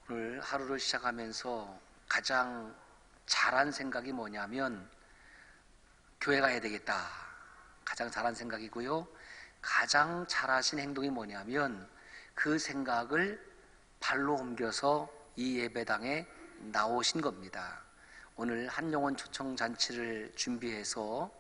오늘 하루를 시작하면서 가장 잘한 생각이 뭐냐면 교회 가야 되겠다. 가장 잘한 생각이고요. 가장 잘하신 행동이 뭐냐면 그 생각을 발로 옮겨서 이 예배당에 나오신 겁니다. 오늘 한영혼 초청잔치를 준비해서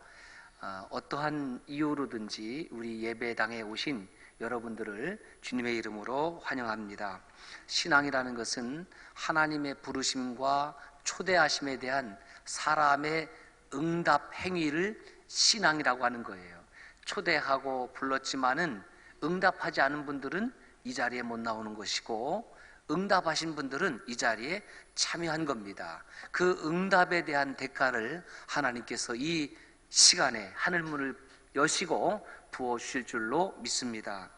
어떠한 이유로든지 우리 예배당에 오신 여러분들을 주님의 이름으로 환영합니다. 신앙이라는 것은 하나님의 부르심과 초대하심에 대한 사람의 응답 행위를 신앙이라고 하는 거예요. 초대하고 불렀지만은 응답하지 않은 분들은 이 자리에 못 나오는 것이고, 응답하신 분들은 이 자리에 참여한 겁니다. 그 응답에 대한 대가를 하나님께서 이 시간에 하늘문을 여시고 부어주실 줄로 믿습니다.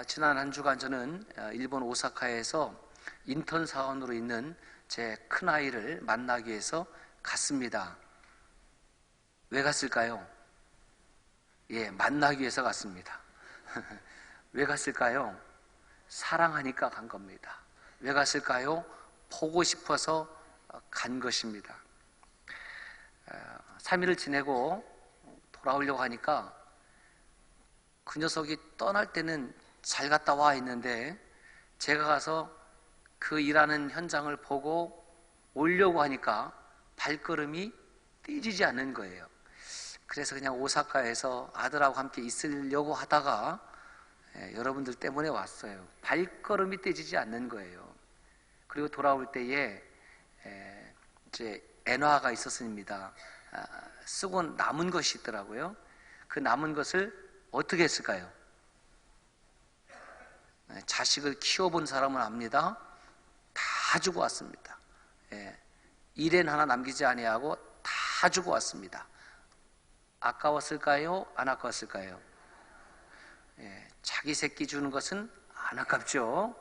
지난 한 주간 저는 일본 오사카에서 인턴 사원으로 있는 제 큰아이를 만나기 위해서 갔습니다. 왜 갔을까요? 만나기 위해서 갔습니다. 왜 갔을까요? 사랑하니까 간 겁니다. 왜 갔을까요? 보고 싶어서 간 것입니다. 3일을 지내고 돌아오려고 하니까 그 녀석이 떠날 때는 잘 갔다 와 했는데, 제가 가서 그 일하는 현장을 보고 오려고 하니까 발걸음이 떼지지 않는 거예요. 그래서 그냥 오사카에서 아들하고 함께 있으려고 하다가 여러분들 때문에 왔어요. 발걸음이 떼지지 않는 거예요. 그리고 돌아올 때에 이제 엔화가 있었습니다. 쓰고 남은 것이 있더라고요. 그 남은 것을 어떻게 했을까요? 자식을 키워본 사람은 압니다. 다 주고 왔습니다. 1엔 하나 남기지 아니하고 다 주고 왔습니다. 아까웠을까요? 안 아까웠을까요? 자기 새끼 주는 것은 안 아깝죠.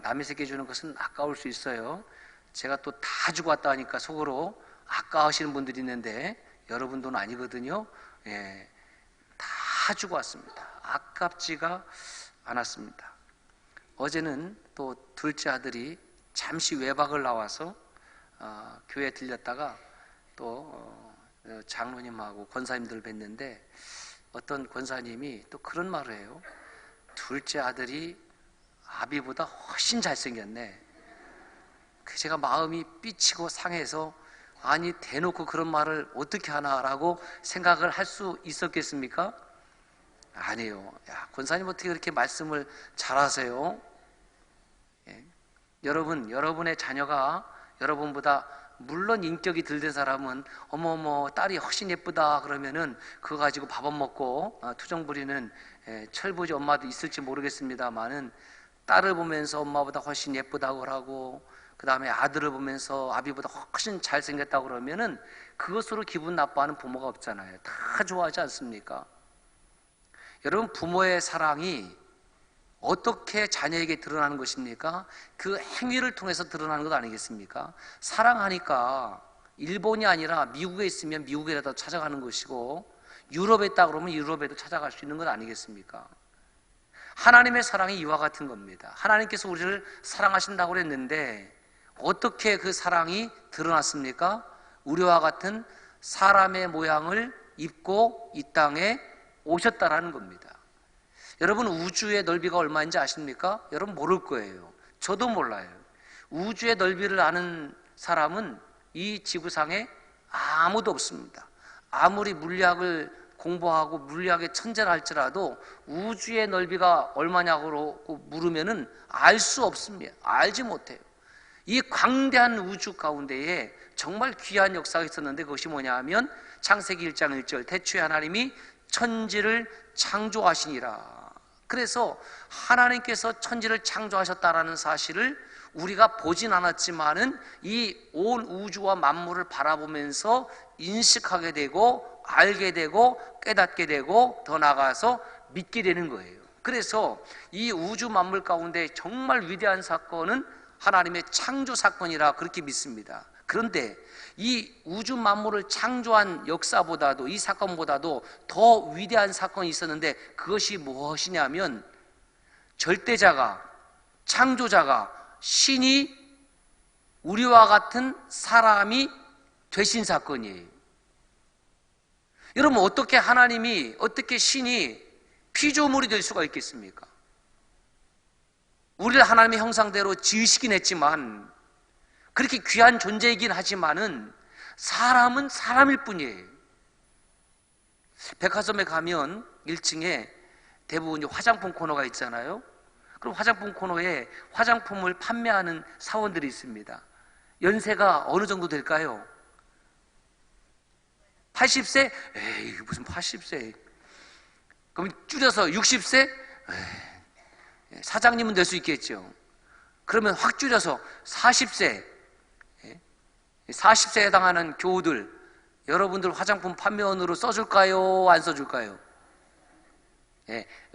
남의 새끼 주는 것은 아까울 수 있어요. 제가 또 다 주고 왔다 하니까 속으로 아까워하시는 분들이 있는데 여러분 돈 아니거든요. 다 주고 왔습니다. 아깝지가 않았습니다. 어제는 또 둘째 아들이 잠시 외박을 나와서 교회에 들렸다가 또 장로님하고 권사님들 뵀는데, 어떤 권사님이 또 그런 말을 해요. 둘째 아들이 아비보다 훨씬 잘생겼네. 제가 마음이 삐치고 상해서, 아니 대놓고 그런 말을 어떻게 하나라고 생각을 할 수 있었겠습니까? 아니에요. 야, 권사님 어떻게 그렇게 말씀을 잘하세요? 여러분, 여러분의 자녀가 여러분보다 물론 인격이 덜 된 사람은 어머어머 딸이 훨씬 예쁘다 그러면은 그거 가지고 밥 안 먹고 투정 부리는 철부지 엄마도 있을지 모르겠습니다만은, 딸을 보면서 엄마보다 훨씬 예쁘다고 하고 그 다음에 아들을 보면서 아비보다 훨씬 잘생겼다고 그러면은 그것으로 기분 나빠하는 부모가 없잖아요. 다 좋아하지 않습니까? 여러분, 부모의 사랑이 어떻게 자녀에게 드러나는 것입니까? 그 행위를 통해서 드러나는 것 아니겠습니까? 사랑하니까 일본이 아니라 미국에 있으면 미국에라도 찾아가는 것이고, 유럽에 있다 그러면 유럽에도 찾아갈 수 있는 것 아니겠습니까? 하나님의 사랑이 이와 같은 겁니다. 하나님께서 우리를 사랑하신다고 그랬는데 어떻게 그 사랑이 드러났습니까? 우리와 같은 사람의 모양을 입고 이 땅에 오셨다라는 겁니다. 여러분, 우주의 넓이가 얼마인지 아십니까? 여러분 모를 거예요. 저도 몰라요. 우주의 넓이를 아는 사람은 이 지구상에 아무도 없습니다. 아무리 물리학을 공부하고 물리학의 천재라 할지라도 우주의 넓이가 얼마냐고 물으면은 알 수 없습니다. 알지 못해요. 이 광대한 우주 가운데에 정말 귀한 역사가 있었는데, 그것이 뭐냐 하면 창세기 1장 1절 태초에 하나님이 천지를 창조하시니라. 그래서 하나님께서 천지를 창조하셨다라는 사실을 우리가 보진 않았지만은 이 온 우주와 만물을 바라보면서 인식하게 되고 알게 되고 깨닫게 되고 더 나아가서 믿게 되는 거예요. 그래서 이 우주 만물 가운데 정말 위대한 사건은 하나님의 창조 사건이라 그렇게 믿습니다. 그런데 이 우주 만물을 창조한 역사보다도, 이 사건보다도 더 위대한 사건이 있었는데, 그것이 무엇이냐면 절대자가, 창조자가 신이 우리와 같은 사람이 되신 사건이에요. 여러분, 어떻게 하나님이, 어떻게 신이 피조물이 될 수가 있겠습니까? 우리를 하나님의 형상대로 지으시긴 했지만, 그렇게 귀한 존재이긴 하지만은 사람은 사람일 뿐이에요. 백화점에 가면 1층에 대부분 화장품 코너가 있잖아요. 그럼 화장품 코너에 화장품을 판매하는 사원들이 있습니다. 연세가 어느 정도 될까요? 80세? 에이, 무슨 80세. 그럼 줄여서 60세? 에이, 사장님은 될 수 있겠죠. 그러면 확 줄여서 40세. 40세에 해당하는 교우들, 여러분들 화장품 판매원으로 써줄까요? 안 써줄까요?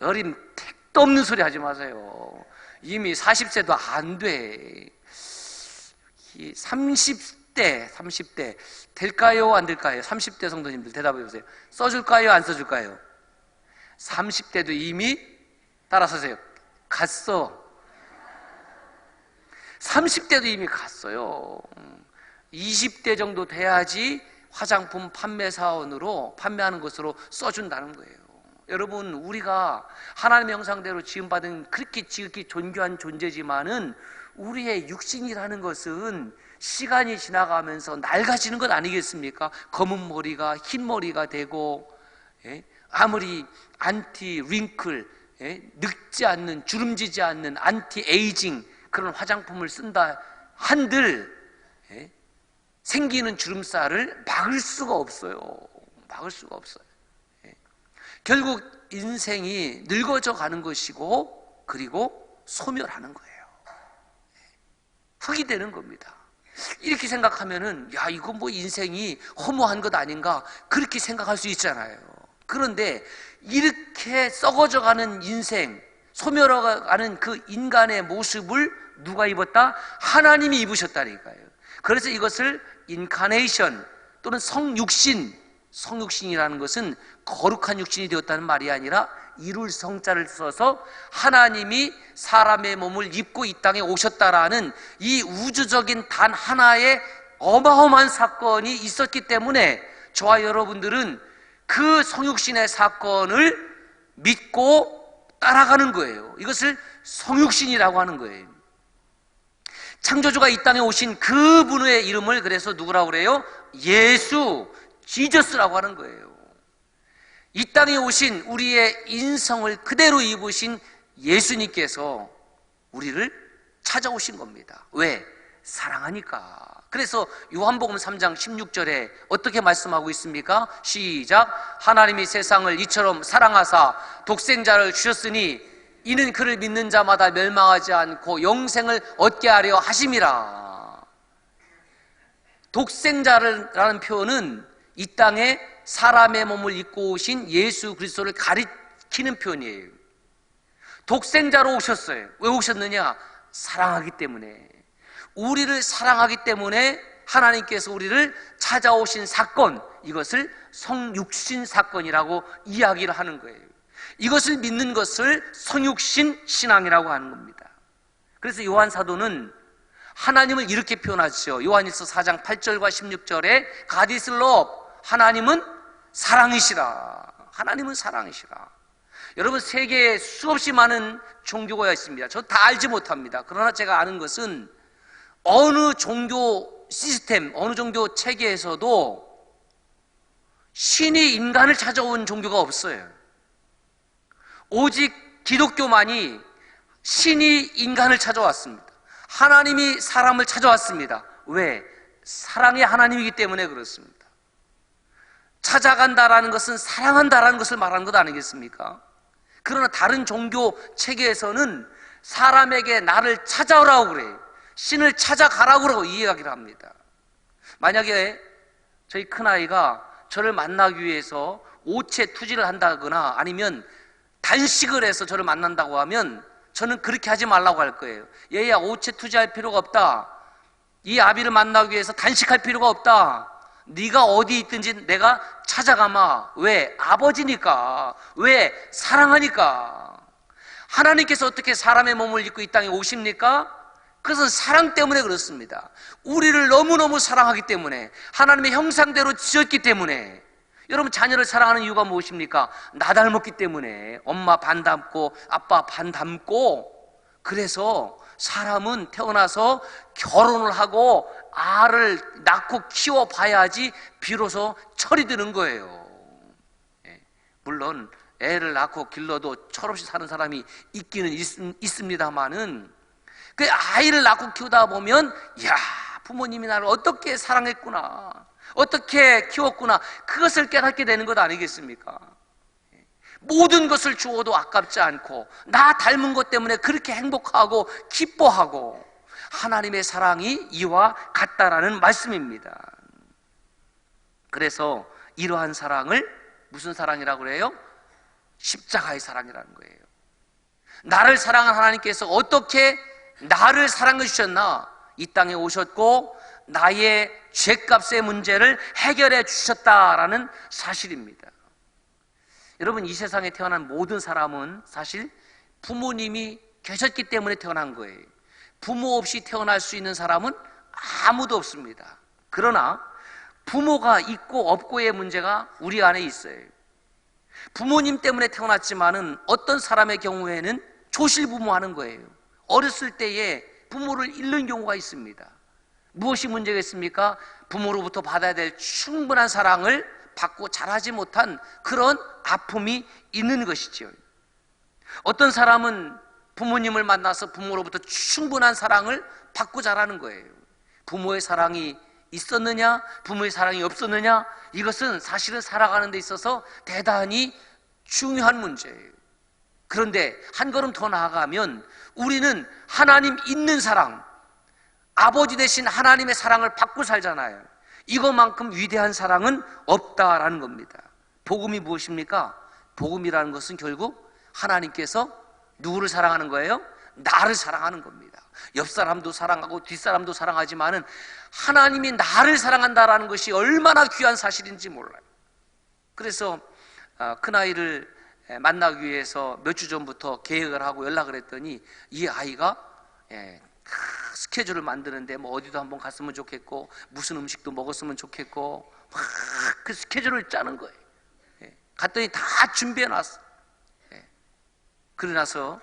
어린 택도 없는 소리 하지 마세요. 이미 40세도 안 돼. 30대 될까요? 안 될까요? 30대 성도님들 대답해 보세요. 써줄까요? 안 써줄까요? 30대도 이미 따라서세요. 갔어. 30대도 이미 갔어요. 20대 정도 돼야지 화장품 판매사원으로 판매하는 것으로 써준다는 거예요. 여러분, 우리가 하나님의 형상대로 지음받은 그렇게 지극히 존귀한 존재지만은 우리의 육신이라는 것은 시간이 지나가면서 낡아지는 것 아니겠습니까? 검은 머리가 흰 머리가 되고, 아무리 안티 링클, 늙지 않는, 주름지지 않는 안티 에이징 그런 화장품을 쓴다 한들 생기는 주름살을 막을 수가 없어요. 막을 수가 없어요. 결국 인생이 늙어져 가는 것이고, 그리고 소멸하는 거예요. 흙이 되는 겁니다. 이렇게 생각하면은, 야, 이거 뭐 인생이 허무한 것 아닌가, 그렇게 생각할 수 있잖아요. 그런데 이렇게 썩어져 가는 인생, 소멸해가는 그 인간의 모습을 누가 입었다? 하나님이 입으셨다니까요. 그래서 이것을 인카네이션 또는 성육신이라는 것은 거룩한 육신이 되었다는 말이 아니라 이룰 성자를 써서 하나님이 사람의 몸을 입고 이 땅에 오셨다라는 이 우주적인 단 하나의 어마어마한 사건이 있었기 때문에 저와 여러분들은 그 성육신의 사건을 믿고 따라가는 거예요. 이것을 성육신이라고 하는 거예요. 창조주가 이 땅에 오신 그분의 이름을 그래서 누구라고 그래요? 예수, 지저스라고 하는 거예요. 이 땅에 오신 우리의 인성을 그대로 입으신 예수님께서 우리를 찾아오신 겁니다. 왜? 사랑하니까. 그래서 요한복음 3장 16절에 어떻게 말씀하고 있습니까? 시작. 하나님이 세상을 이처럼 사랑하사 독생자를 주셨으니 이는 그를 믿는 자마다 멸망하지 않고 영생을 얻게 하려 하심이라. 독생자라는 표현은 이 땅에 사람의 몸을 입고 오신 예수 그리스도를 가리키는 표현이에요. 독생자로 오셨어요. 왜 오셨느냐? 사랑하기 때문에. 우리를 사랑하기 때문에 하나님께서 우리를 찾아오신 사건, 이것을 성육신 사건이라고 이야기를 하는 거예요. 이것을 믿는 것을 성육신 신앙이라고 하는 겁니다. 그래서 요한 사도는 하나님을 이렇게 표현하죠. 요한일서 4장 8절과 16절에 God is love, 하나님은 사랑이시라. 하나님은 사랑이시라. 여러분, 세계에 수없이 많은 종교가 있습니다. 저 다 알지 못합니다. 그러나 제가 아는 것은 어느 종교 시스템, 어느 종교 체계에서도 신이 인간을 찾아온 종교가 없어요. 오직 기독교만이 신이 인간을 찾아왔습니다. 하나님이 사람을 찾아왔습니다. 왜? 사랑의 하나님이기 때문에 그렇습니다. 찾아간다라는 것은 사랑한다라는 것을 말하는 것 아니겠습니까? 그러나 다른 종교 체계에서는 사람에게 나를 찾아오라고 그래요. 신을 찾아가라고 그러고 이야기를 합니다. 만약에 저희 큰아이가 저를 만나기 위해서 오체 투지를 한다거나 아니면 단식을 해서 저를 만난다고 하면 저는 그렇게 하지 말라고 할 거예요. 얘야, 오체 투지할 필요가 없다. 이 아비를 만나기 위해서 단식할 필요가 없다. 네가 어디 있든지 내가 찾아가마. 왜? 아버지니까. 왜? 사랑하니까. 하나님께서 어떻게 사람의 몸을 입고 이 땅에 오십니까? 그것은 사랑 때문에 그렇습니다. 우리를 너무너무 사랑하기 때문에, 하나님의 형상대로 지었기 때문에. 여러분, 자녀를 사랑하는 이유가 무엇입니까? 나 닮았기 때문에. 엄마 반 닮고 아빠 반 닮고. 그래서 사람은 태어나서 결혼을 하고 아를 낳고 키워봐야지 비로소 철이 드는 거예요. 물론 애를 낳고 길러도 철없이 사는 사람이 있기는 있습니다만은, 그 아이를 낳고 키우다 보면, 야, 부모님이 나를 어떻게 사랑했구나, 어떻게 키웠구나, 그것을 깨닫게 되는 것 아니겠습니까? 모든 것을 주어도 아깝지 않고 나 닮은 것 때문에 그렇게 행복하고 기뻐하고, 하나님의 사랑이 이와 같다라는 말씀입니다. 그래서 이러한 사랑을 무슨 사랑이라고 그래요? 십자가의 사랑이라는 거예요. 나를 사랑한 하나님께서 어떻게 나를 사랑해 주셨나? 이 땅에 오셨고 나의 죄값의 문제를 해결해 주셨다라는 사실입니다. 여러분, 이 세상에 태어난 모든 사람은 사실 부모님이 계셨기 때문에 태어난 거예요. 부모 없이 태어날 수 있는 사람은 아무도 없습니다. 그러나 부모가 있고 없고의 문제가 우리 안에 있어요. 부모님 때문에 태어났지만은 어떤 사람의 경우에는 조실부모하는 거예요. 어렸을 때에 부모를 잃는 경우가 있습니다. 무엇이 문제겠습니까? 부모로부터 받아야 될 충분한 사랑을 받고 자라지 못한 그런 아픔이 있는 것이죠. 어떤 사람은 부모님을 만나서 부모로부터 충분한 사랑을 받고 자라는 거예요. 부모의 사랑이 있었느냐, 부모의 사랑이 없었느냐, 이것은 사실은 살아가는 데 있어서 대단히 중요한 문제예요. 그런데 한 걸음 더 나아가면 우리는 하나님 있는 사랑, 아버지 되신 하나님의 사랑을 받고 살잖아요. 이것만큼 위대한 사랑은 없다라는 겁니다. 복음이 무엇입니까? 복음이라는 것은 결국 하나님께서 누구를 사랑하는 거예요? 나를 사랑하는 겁니다. 옆 사람도 사랑하고 뒷사람도 사랑하지만은 하나님이 나를 사랑한다라는 것이 얼마나 귀한 사실인지 몰라요. 그래서 큰아이를 만나기 위해서 몇 주 전부터 계획을 하고 연락을 했더니 이 아이가 스케줄을 만드는데 뭐 어디도 한번 갔으면 좋겠고 무슨 음식도 먹었으면 좋겠고 막 그 스케줄을 짜는 거예요. 갔더니 다 준비해 놨어. 그러고 나서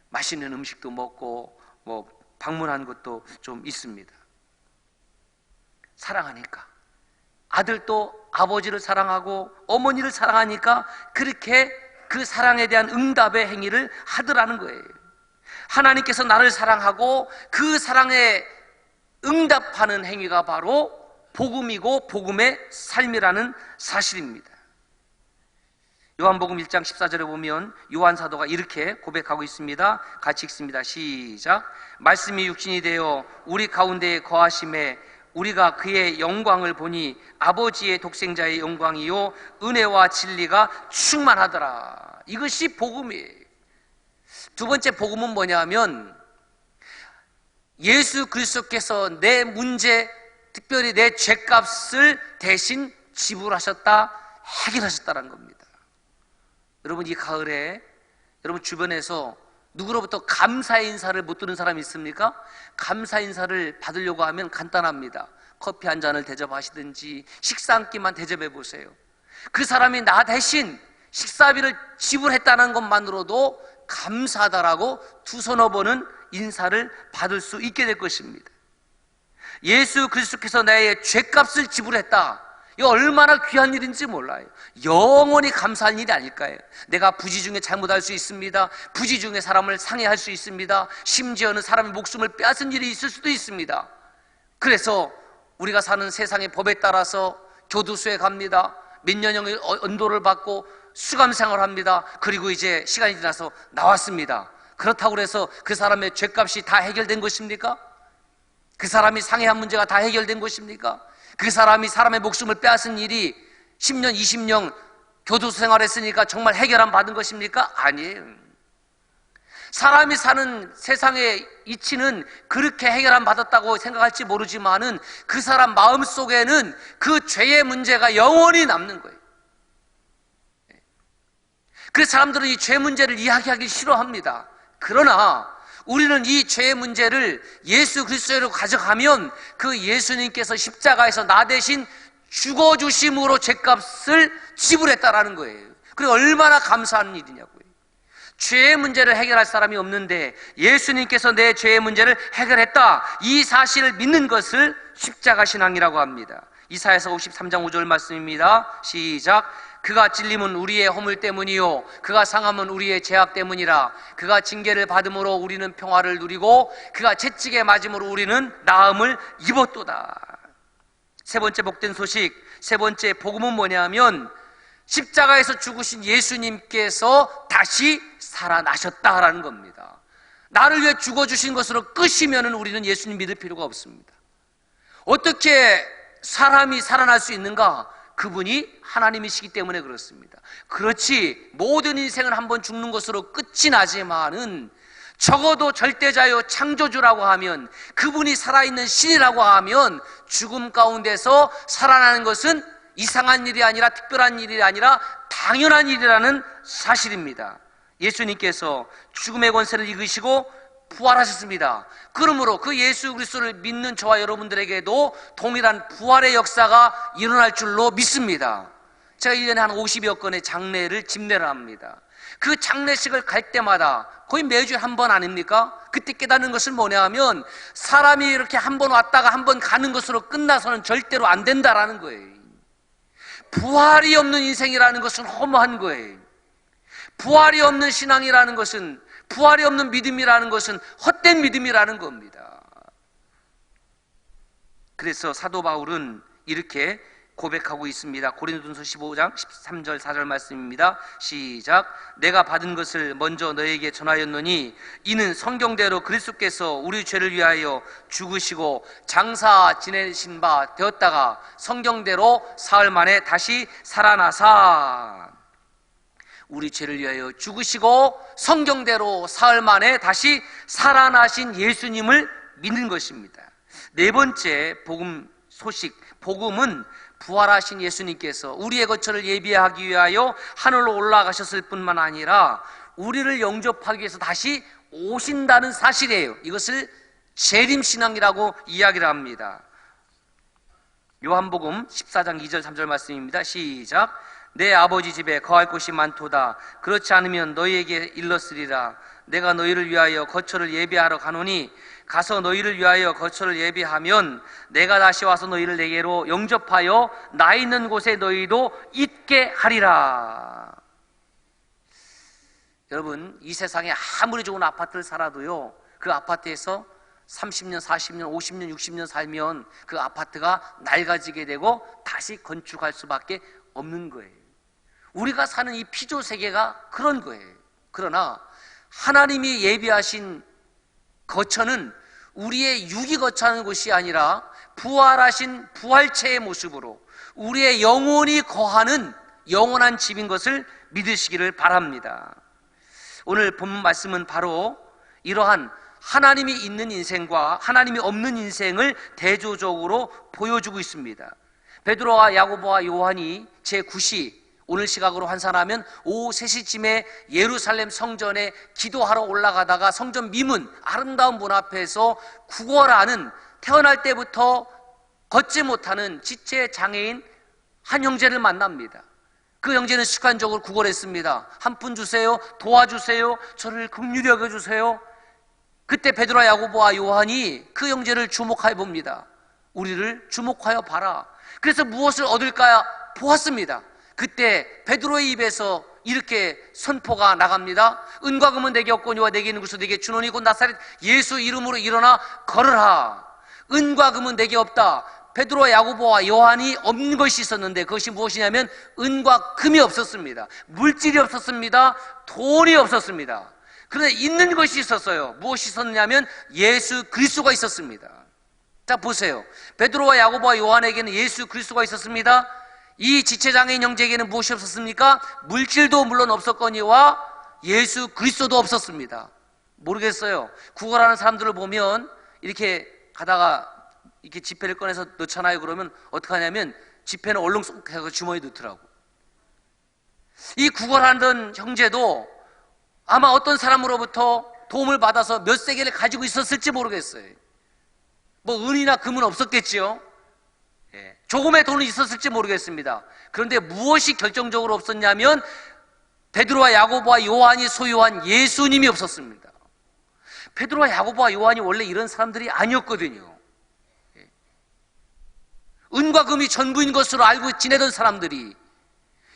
맛있는 음식도 먹고 뭐 방문한 것도 좀 있습니다. 사랑하니까, 아들도 아버지를 사랑하고 어머니를 사랑하니까 그렇게 그 사랑에 대한 응답의 행위를 하더라는 거예요. 하나님께서 나를 사랑하고 그 사랑에 응답하는 행위가 바로 복음이고 복음의 삶이라는 사실입니다. 요한복음 1장 14절에 보면 요한 사도가 이렇게 고백하고 있습니다. 같이 읽습니다. 시작. 말씀이 육신이 되어 우리 가운데에 거하심에 우리가 그의 영광을 보니 아버지의 독생자의 영광이요 은혜와 진리가 충만하더라. 이것이 복음이에요. 두 번째 복음은 뭐냐면 예수 그리스도께서 내 문제, 특별히 내 죄값을 대신 지불하셨다, 해결하셨다는 겁니다. 여러분, 이 가을에 여러분 주변에서 누구로부터 감사 인사를 못 들은 사람이 있습니까? 감사 인사를 받으려고 하면 간단합니다. 커피 한 잔을 대접하시든지 식사 한 끼만 대접해 보세요. 그 사람이 나 대신 식사비를 지불했다는 것만으로도 감사하다라고 두서너 번은 인사를 받을 수 있게 될 것입니다. 예수 그리스도께서 나의 죄값을 지불했다. 이거 얼마나 귀한 일인지 몰라요. 영원히 감사할 일이 아닐까요? 내가 부지 중에 잘못할 수 있습니다. 부지 중에 사람을 상해할 수 있습니다. 심지어는 사람의 목숨을 빼앗은 일이 있을 수도 있습니다. 그래서 우리가 사는 세상의 법에 따라서 교도소에 갑니다. 몇 년형의 언도를 받고 수감생활을 합니다. 그리고 이제 시간이 지나서 나왔습니다. 그렇다고 해서 그 사람의 죄값이 다 해결된 것입니까? 그 사람이 상해한 문제가 다 해결된 것입니까? 그 사람이 사람의 목숨을 빼앗은 일이 10년, 20년 교도소 생활했으니까 정말 해결함 받은 것입니까? 아니에요. 사람이 사는 세상의 이치는 그렇게 해결함 받았다고 생각할지 모르지만은 그 사람 마음속에는 그 죄의 문제가 영원히 남는 거예요. 그래서 사람들은 이 죄 문제를 이야기하기 싫어합니다. 그러나 우리는 이 죄의 문제를 예수 그리스도로 가져가면 그 예수님께서 십자가에서 나 대신 죽어주심으로 죄값을 지불했다라는 거예요. 그리고 얼마나 감사한 일이냐고요. 죄의 문제를 해결할 사람이 없는데 예수님께서 내 죄의 문제를 해결했다, 이 사실을 믿는 것을 십자가 신앙이라고 합니다. 이사야서 53장 5절 말씀입니다. 시작. 그가 찔림은 우리의 허물 때문이요 그가 상함은 우리의 죄악 때문이라. 그가 징계를 받음으로 우리는 평화를 누리고 그가 채찍에 맞음으로 우리는 나음을 입었도다. 세 번째 복된 소식, 세 번째 복음은 뭐냐면 십자가에서 죽으신 예수님께서 다시 살아나셨다라는 겁니다. 나를 위해 죽어주신 것으로 끝이면 우리는 예수님 믿을 필요가 없습니다. 어떻게 사람이 살아날 수 있는가? 그분이 하나님이시기 때문에 그렇습니다. 그렇지, 모든 인생은 한번 죽는 것으로 끝이 나지만은 적어도 절대자요 창조주라고 하면, 그분이 살아있는 신이라고 하면 죽음 가운데서 살아나는 것은 이상한 일이 아니라 특별한 일이 아니라 당연한 일이라는 사실입니다. 예수님께서 죽음의 권세를 이기시고 부활하셨습니다. 그러므로 그 예수 그리스도를 믿는 저와 여러분들에게도 동일한 부활의 역사가 일어날 줄로 믿습니다. 제가 1년에 한 50여 건의 장례를 집례를 합니다. 그 장례식을 갈 때마다 거의 매주 한 번 아닙니까? 그때 깨닫는 것은 뭐냐 하면 사람이 이렇게 한 번 왔다가 한 번 가는 것으로 끝나서는 절대로 안 된다라는 거예요. 부활이 없는 인생이라는 것은 허무한 거예요. 부활이 없는 신앙이라는 것은, 부활이 없는 믿음이라는 것은 헛된 믿음이라는 겁니다. 그래서 사도 바울은 이렇게 고백하고 있습니다. 고린도전서 15장 13절 4절 말씀입니다. 시작. 내가 받은 것을 먼저 너에게 전하였노니 이는 성경대로 그리스도께서 우리 죄를 위하여 죽으시고 장사 지내신 바 되었다가 성경대로 사흘 만에 다시 살아나사. 우리 죄를 위하여 죽으시고 성경대로 사흘 만에 다시 살아나신 예수님을 믿는 것입니다. 네 번째 복음 소식, 복음은 부활하신 예수님께서 우리의 거처를 예비하기 위하여 하늘로 올라가셨을 뿐만 아니라 우리를 영접하기 위해서 다시 오신다는 사실이에요. 이것을 재림신앙이라고 이야기를 합니다. 요한복음 14장 2절 3절 말씀입니다. 시작. 내 아버지 집에 거할 곳이 많도다. 그렇지 않으면 너희에게 일렀으리라. 내가 너희를 위하여 거처를 예비하러 가노니 가서 너희를 위하여 거처를 예비하면 내가 다시 와서 너희를 내게로 영접하여 나 있는 곳에 너희도 있게 하리라. 여러분, 이 세상에 아무리 좋은 아파트를 살아도요, 그 아파트에서 30년, 40년, 50년, 60년 살면 그 아파트가 낡아지게 되고 다시 건축할 수밖에 없는 거예요. 우리가 사는 이 피조 세계가 그런 거예요. 그러나 하나님이 예비하신 거처는 우리의 육이 거처하는 곳이 아니라 부활하신 부활체의 모습으로 우리의 영혼이 거하는 영원한 집인 것을 믿으시기를 바랍니다. 오늘 본문 말씀은 바로 이러한 하나님이 있는 인생과 하나님이 없는 인생을 대조적으로 보여주고 있습니다. 베드로와 야고보와 요한이 제9시 오늘 시각으로 환산하면 오후 3시쯤에 예루살렘 성전에 기도하러 올라가다가 성전 미문 아름다운 문 앞에서 구걸하는, 태어날 때부터 걷지 못하는 지체 장애인 한 형제를 만납니다. 그 형제는 습관적으로 구걸했습니다. 한 푼 주세요, 도와주세요, 저를 긍휼히 여겨주세요. 그때 베드로와 야고보와 요한이 그 형제를 주목하여 봅니다. 우리를 주목하여 봐라. 그래서 무엇을 얻을까 보았습니다. 그때 베드로의 입에서 이렇게 선포가 나갑니다. 은과 금은 내게 없거니와 내게 있는 것을 내게 주노니 곧 나사렛 예수 이름으로 일어나 걸으라. 은과 금은 내게 없다. 베드로와 야고보와 요한이 없는 것이 있었는데 그것이 무엇이냐면 은과 금이 없었습니다. 물질이 없었습니다. 돈이 없었습니다. 그런데 있는 것이 있었어요. 무엇이 있었냐면 예수 그리스도가 있었습니다. 자, 보세요. 베드로와 야고보와 요한에게는 예수 그리스도가 있었습니다. 이 지체장애인 형제에게는 무엇이 없었습니까? 물질도 물론 없었거니와 예수 그리스도도 없었습니다. 모르겠어요. 구걸하는 사람들을 보면 이렇게 가다가 이렇게 지폐를 꺼내서 넣잖아요. 그러면 어떻게 하냐면 지폐는 얼렁 쏙 해서 주머니에 넣더라고. 이 구걸하던 형제도 아마 어떤 사람으로부터 도움을 받아서 몇 세계를 가지고 있었을지 모르겠어요. 뭐 은이나 금은 없었겠지요. 조금의 돈은 있었을지 모르겠습니다. 그런데 무엇이 결정적으로 없었냐면 베드로와 야고보와 요한이 소유한 예수님이 없었습니다. 베드로와 야고보와 요한이 원래 이런 사람들이 아니었거든요. 은과 금이 전부인 것으로 알고 지내던 사람들이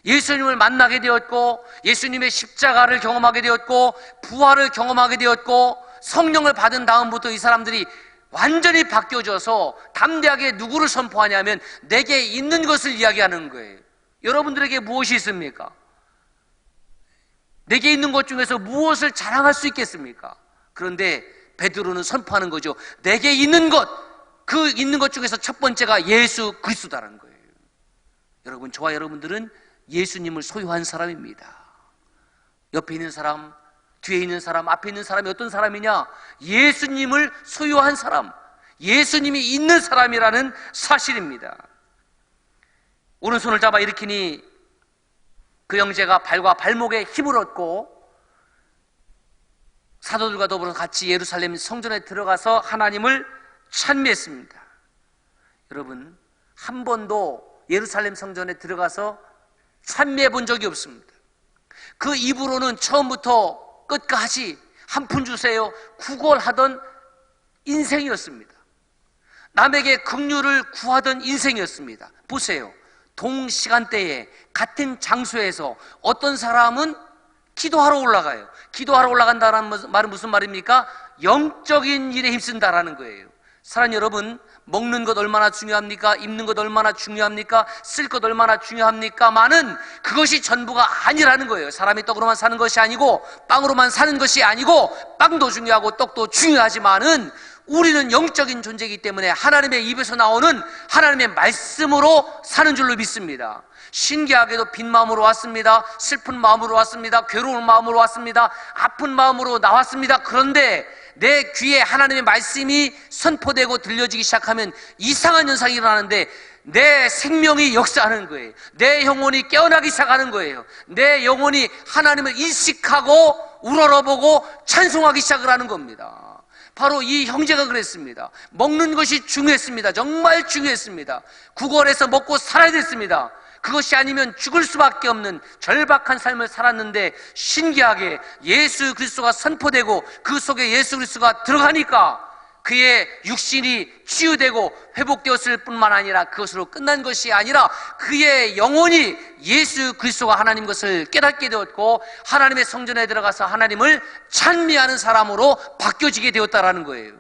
예수님을 만나게 되었고, 예수님의 십자가를 경험하게 되었고, 부활을 경험하게 되었고, 성령을 받은 다음부터 이 사람들이 완전히 바뀌어져서 담대하게 누구를 선포하냐면 내게 있는 것을 이야기하는 거예요. 여러분들에게 무엇이 있습니까? 내게 있는 것 중에서 무엇을 자랑할 수 있겠습니까? 그런데 베드로는 선포하는 거죠. 내게 있는 것, 그 있는 것 중에서 첫 번째가 예수 그리스도라는 거예요. 여러분, 저와 여러분들은 예수님을 소유한 사람입니다. 옆에 있는 사람, 뒤에 있는 사람, 앞에 있는 사람이 어떤 사람이냐? 예수님을 소유한 사람, 예수님이 있는 사람이라는 사실입니다. 오른손을 잡아 일으키니 그 형제가 발과 발목에 힘을 얻고 사도들과 더불어 같이 예루살렘 성전에 들어가서 하나님을 찬미했습니다. 여러분, 한 번도 예루살렘 성전에 들어가서 찬미해 본 적이 없습니다. 그 입으로는 처음부터 끝까지 한 푼 주세요 구걸하던 인생이었습니다. 남에게 긍휼을 구하던 인생이었습니다. 보세요, 동시간대에 같은 장소에서 어떤 사람은 기도하러 올라가요. 기도하러 올라간다는 말은 무슨 말입니까? 영적인 일에 힘쓴다라는 거예요. 사랑하는 여러분, 먹는 것 얼마나 중요합니까? 입는 것 얼마나 중요합니까? 쓸 것 얼마나 중요합니까?만은 그것이 전부가 아니라는 거예요. 사람이 떡으로만 사는 것이 아니고 빵으로만 사는 것이 아니고, 빵도 중요하고 떡도 중요하지만은 우리는 영적인 존재이기 때문에 하나님의 입에서 나오는 하나님의 말씀으로 사는 줄로 믿습니다. 신기하게도 빈 마음으로 왔습니다. 슬픈 마음으로 왔습니다. 괴로운 마음으로 왔습니다. 아픈 마음으로 나왔습니다. 그런데 내 귀에 하나님의 말씀이 선포되고 들려지기 시작하면 이상한 현상이 일어나는데 내 생명이 역사하는 거예요. 내 영혼이 깨어나기 시작하는 거예요. 내 영혼이 하나님을 인식하고 우러러보고 찬송하기 시작을 하는 겁니다. 바로 이 형제가 그랬습니다. 먹는 것이 중요했습니다. 정말 중요했습니다. 구걸해서 먹고 살아야 됐습니다. 그것이 아니면 죽을 수밖에 없는 절박한 삶을 살았는데, 신기하게 예수 그리스도가 선포되고 그 속에 예수 그리스도가 들어가니까 그의 육신이 치유되고 회복되었을 뿐만 아니라 그것으로 끝난 것이 아니라 그의 영혼이 예수 그리스도가 하나님 것을 깨닫게 되었고 하나님의 성전에 들어가서 하나님을 찬미하는 사람으로 바뀌어지게 되었다라는 거예요.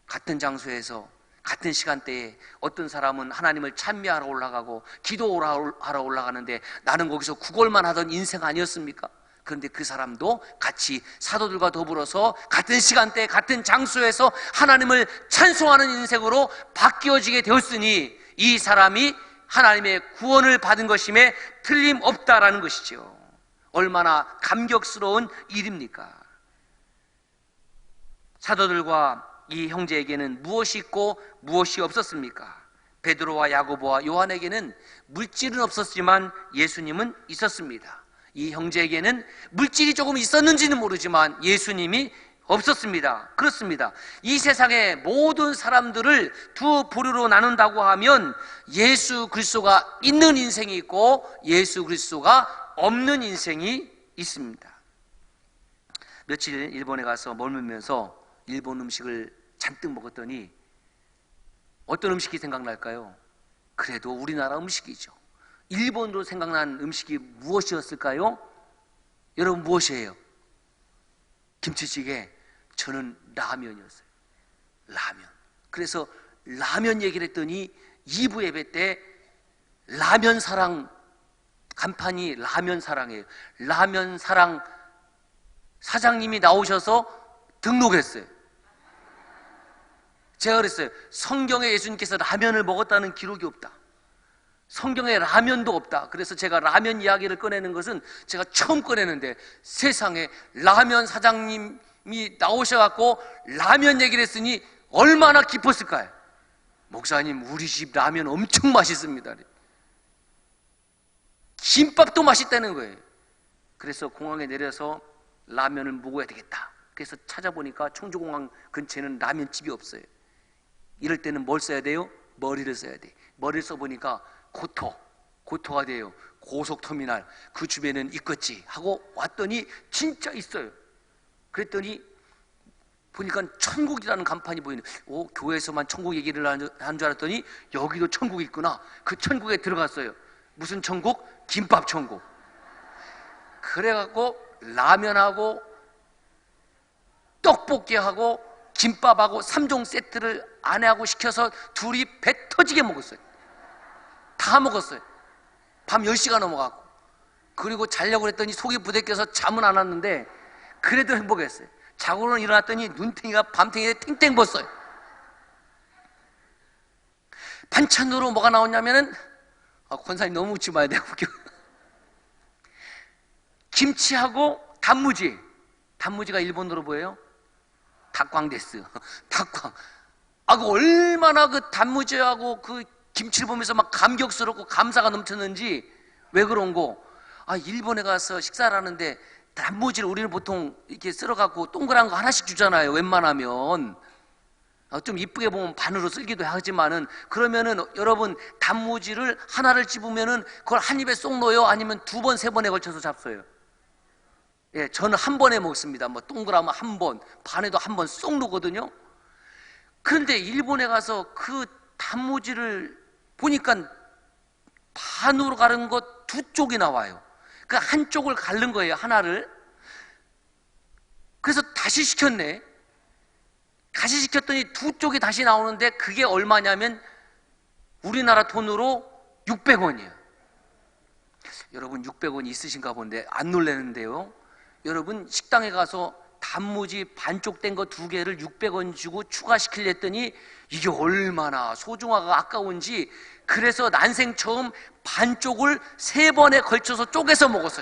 같은 장소에서 같은 시간대에 어떤 사람은 하나님을 찬미하러 올라가고 기도하러 올라가는데 나는 거기서 구걸만 하던 인생 아니었습니까? 그런데 그 사람도 같이 사도들과 더불어서 같은 시간대 같은 장소에서 하나님을 찬송하는 인생으로 바뀌어지게 되었으니 이 사람이 하나님의 구원을 받은 것임에 틀림없다라는 것이죠. 얼마나 감격스러운 일입니까? 사도들과 이 형제에게는 무엇이 있고 무엇이 없었습니까? 베드로와 야고보와 요한에게는 물질은 없었지만 예수님은 있었습니다. 이 형제에게는 물질이 조금 있었는지는 모르지만 예수님이 없었습니다. 그렇습니다. 이 세상의 모든 사람들을 두 부류로 나눈다고 하면 예수 그리스도가 있는 인생이 있고 예수 그리스도가 없는 인생이 있습니다. 며칠 일본에 가서 머물면서 일본 음식을 잔뜩 먹었더니 어떤 음식이 생각날까요? 그래도 우리나라 음식이죠. 일본으로 생각난 음식이 무엇이었을까요? 여러분, 무엇이에요? 김치찌개. 저는 라면이었어요. 라면. 그래서 라면 얘기를 했더니 2부 예배 때 라면 사랑 간판이 라면 사랑이에요. 라면 사랑 사장님이 나오셔서 등록했어요. 제가 그랬어요. 성경에 예수님께서 라면을 먹었다는 기록이 없다. 성경에 라면도 없다. 그래서 제가 라면 이야기를 꺼내는 것은 제가 처음 꺼내는데 세상에 라면 사장님이 나오셔갖고 라면 얘기를 했으니 얼마나 기뻤을까요? 목사님, 우리 집 라면 엄청 맛있습니다. 김밥도 맛있다는 거예요. 그래서 공항에 내려서 라면을 먹어야 되겠다. 그래서 찾아보니까 청주공항 근처에는 라면집이 없어요. 이럴 때는 뭘 써야 돼요? 머리를 써야 돼. 머리를 써보니까 고토가 돼요. 고속터미널 그 주변에는 있겠지 하고 왔더니 진짜 있어요. 그랬더니 보니까 천국이라는 간판이 보이는, 교회에서만 천국 얘기를 한 줄 알았더니 여기도 천국이 있구나. 그 천국에 들어갔어요. 무슨 천국? 김밥 천국. 그래갖고 라면하고 떡볶이하고 김밥하고 3종 세트를 아내하고 시켜서 둘이 배 터지게 먹었어요. 다 먹었어요. 밤 10시가 넘어가고. 그리고 자려고 그랬더니 속이 부대껴서 잠은 안 왔는데 그래도 행복했어요. 자고는 일어났더니 눈탱이가 밤탱이에 탱탱 벗어요. 반찬으로 뭐가 나왔냐면은, 권사님 너무 웃지 마야 돼요. 김치하고 단무지가 일본어로 뭐예요? 닭광데스. 닭광. 그 얼마나 그 단무지하고 그 김치를 보면서 막 감격스럽고 감사가 넘쳤는지. 왜 그런고? 일본에 가서 식사를 하는데 단무지를 우리는 보통 이렇게 썰어갖고 동그란 거 하나씩 주잖아요. 웬만하면 좀 이쁘게 보면 반으로 썰기도 하지만은, 그러면은 여러분 단무지를 하나를 집으면은 그걸 한 입에 쏙 넣어요? 아니면 두 번, 세 번에 걸쳐서 잡숴요? 예, 저는 한 번에 먹습니다. 뭐 동그라면 한 번, 반에도 한 번 쏙 넣거든요. 그런데 일본에 가서 그 단무지를 보니까 반으로 가른 것 두 쪽이 나와요. 그 한쪽을 가른 거예요, 하나를. 그래서 다시 시켰네. 다시 시켰더니 두 쪽이 다시 나오는데 그게 얼마냐면 우리나라 돈으로 600원이에요. 여러분 600원 있으신가 본데 안 놀라는데요. 여러분 식당에 가서 단무지 반쪽 된 거 두 개를 600원 주고 추가시키려 했더니 이게 얼마나 소중하고 아까운지, 그래서 난생 처음 반쪽을 3번에 걸쳐서 쪼개서 먹었어.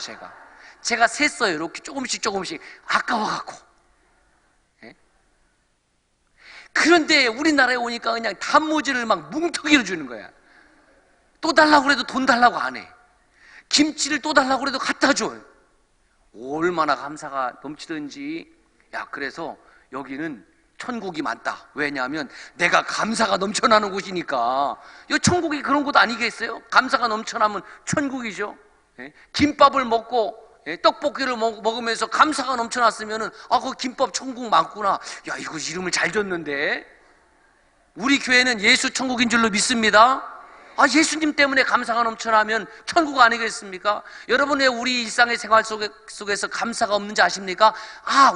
제가 셌어요. 이렇게 조금씩 아까워갖고. 예? 그런데 우리나라에 오니까 그냥 단무지를 막 뭉텅이로 주는 거야. 또 달라고 그래도 돈 달라고 안 해. 김치를 또 달라고 그래도 갖다 줘요. 얼마나 감사가 넘치든지. 그래서 여기는 천국이 많다. 왜냐하면 내가 감사가 넘쳐나는 곳이니까. 이 천국이 그런 곳 아니겠어요? 감사가 넘쳐나면 천국이죠. 김밥을 먹고 떡볶이를 먹으면서 감사가 넘쳐났으면은 그 김밥 천국 많구나. 이거 이름을 잘 줬는데. 우리 교회는 예수 천국인 줄로 믿습니다. 예수님 때문에 감사가 넘쳐나면 천국 아니겠습니까? 여러분, 왜 우리 일상의 생활 속에서 감사가 없는지 아십니까?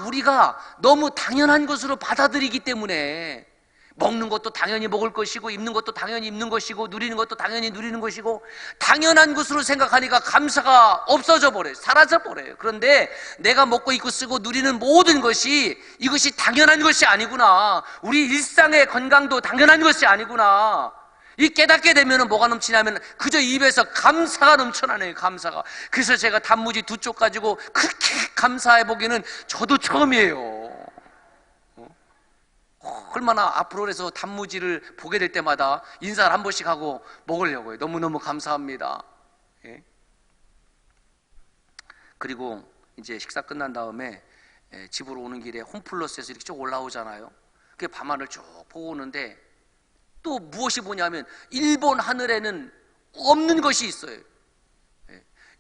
우리가 너무 당연한 것으로 받아들이기 때문에. 먹는 것도 당연히 먹을 것이고, 입는 것도 당연히 입는 것이고, 누리는 것도 당연히 누리는 것이고, 당연한 것으로 생각하니까 감사가 없어져 버려요. 사라져 버려요. 그런데 내가 먹고 입고 쓰고 누리는 모든 것이, 이것이 당연한 것이 아니구나. 우리 일상의 건강도 당연한 것이 아니구나. 이 깨닫게 되면 뭐가 넘치냐면 그저 입에서 감사가 넘쳐나네요. 감사가. 그래서 제가 단무지 두 쪽 가지고 그렇게 감사해 보기는 저도 처음이에요. 얼마나 앞으로 그래서 단무지를 보게 될 때마다 인사를 한 번씩 하고 먹으려고요. 너무너무 감사합니다. 예? 그리고 이제 식사 끝난 다음에 집으로 오는 길에 홈플러스에서 이렇게 쭉 올라오잖아요. 그게 밤하늘 쭉 보고 오는데 또 무엇이 보냐면 일본 하늘에는 없는 것이 있어요.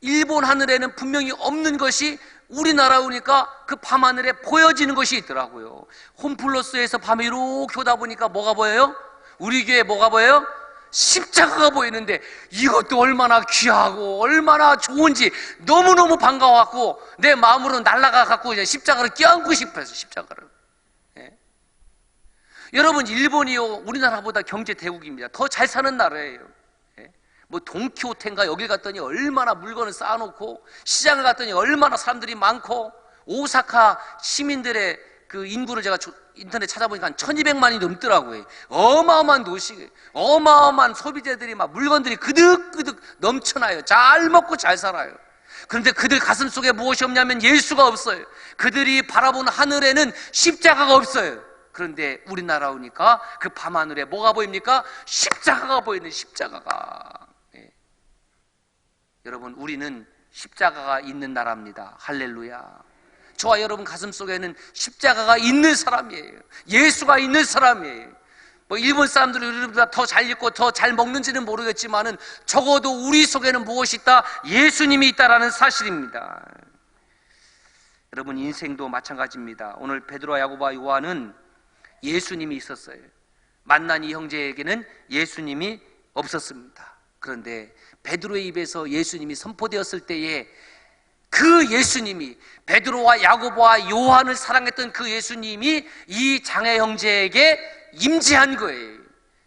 일본 하늘에는 분명히 없는 것이 우리나라 오니까 그 밤하늘에 보여지는 것이 있더라고요. 홈플러스에서 밤에 이렇게 오다 보니까 뭐가 보여요? 우리 교회에 뭐가 보여요? 십자가가 보이는데 이것도 얼마나 귀하고 얼마나 좋은지 너무너무 반가워갖고 내 마음으로 날아가갖고 이제 십자가를 껴안고 싶어요. 십자가를. 여러분, 일본이요 우리나라보다 경제 대국입니다. 더 잘 사는 나라예요. 뭐 돈키호테인가 여길 갔더니 얼마나 물건을 쌓아놓고, 시장을 갔더니 얼마나 사람들이 많고, 오사카 시민들의 그 인구를 제가 인터넷 찾아보니까 한 1200만이 넘더라고요. 어마어마한 도시, 어마어마한 소비재들이 막 물건들이 그득그득 넘쳐나요. 잘 먹고 잘 살아요. 그런데 그들 가슴 속에 무엇이 없냐면 예수가 없어요. 그들이 바라보는 하늘에는 십자가가 없어요. 그런데 우리나라 오니까 그 밤하늘에 뭐가 보입니까? 십자가가 보이는, 십자가가. 여러분, 우리는 십자가가 있는 나라입니다. 할렐루야. 저와 여러분 가슴 속에는 십자가가 있는 사람이에요. 예수가 있는 사람이에요. 뭐 일본 사람들이 우리보다 더 잘 읽고 더 잘 먹는지는 모르겠지만은 적어도 우리 속에는 무엇이 있다? 예수님이 있다라는 사실입니다. 여러분, 인생도 마찬가지입니다. 오늘 베드로와 야고보와 요한은 예수님이 있었어요. 만난 이 형제에게는 예수님이 없었습니다. 그런데 베드로의 입에서 예수님이 선포되었을 때에 그 예수님이, 베드로와 야고보와 요한을 사랑했던 그 예수님이 이 장애 형제에게 임재한 거예요.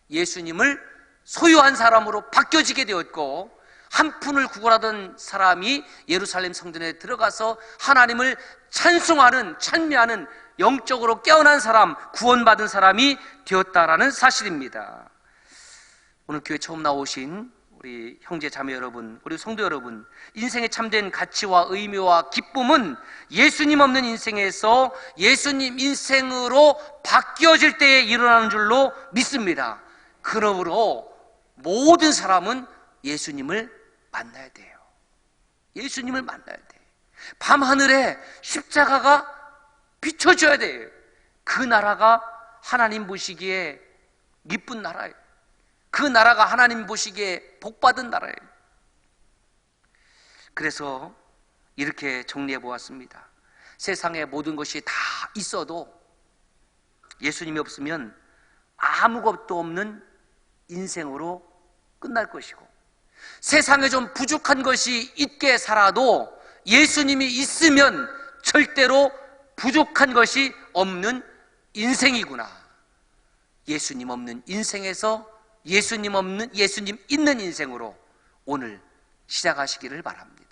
예수님을 소유한 사람으로 바뀌어지게 되었고, 한 푼을 구걸하던 사람이 예루살렘 성전에 들어가서 하나님을 찬송하는, 찬미하는, 영적으로 깨어난 사람, 구원받은 사람이 되었다라는 사실입니다. 오늘 교회 처음 나오신 우리 형제 자매 여러분, 우리 성도 여러분, 인생의 참된 가치와 의미와 기쁨은 예수님 없는 인생에서 예수님 인생으로 바뀌어질 때에 일어나는 줄로 믿습니다. 그러므로 모든 사람은 예수님을 만나야 돼요. 예수님을 만나야 돼요. 밤하늘에 십자가가 비춰줘야 돼요. 그 나라가 하나님 보시기에 기쁜 나라예요. 그 나라가 하나님 보시기에 복받은 나라예요. 그래서 이렇게 정리해 보았습니다. 세상에 모든 것이 다 있어도 예수님이 없으면 아무것도 없는 인생으로 끝날 것이고, 세상에 좀 부족한 것이 있게 살아도 예수님이 있으면 절대로 부족한 것이 없는 인생이구나. 예수님 없는 인생에서 예수님 있는 인생으로 오늘 시작하시기를 바랍니다.